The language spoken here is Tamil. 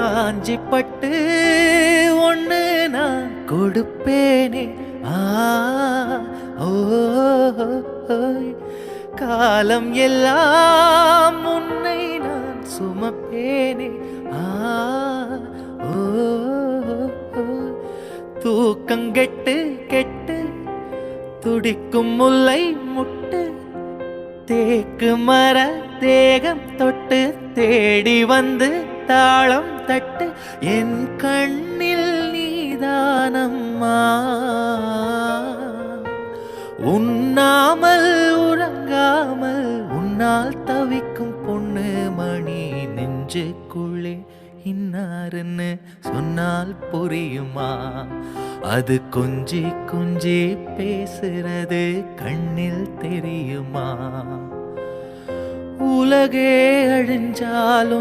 காஞ்சிப்பட்டு ஒண்ணு நான் கொடுப்பேனே. ஆ ஓ ஓய். காலம் எல்லாம் உன்னை நான் சுமப்பேனே. ஆ ஓ ஓய். தூக்கங்கெட்டு கெட்டு துடிக்கும் முல்லை முட்டு தேக்கு மர தேகம் தொட்டு தேடி வந்து தாளம் தட்டு என் கண்ணில் நீதானம்மா. உண்ணாமல் உறங்காமல் உன்னால் தவிக்கும் பொண்ணு மணி நெஞ்சுக்குள்ளே இன்னாருன்னு சொன்னால் புரியுமா? அது கொஞ்சி கொஞ்சி பேசுறது கண்ணில் தெரியுமா? உலகே அழிஞ்சாலும்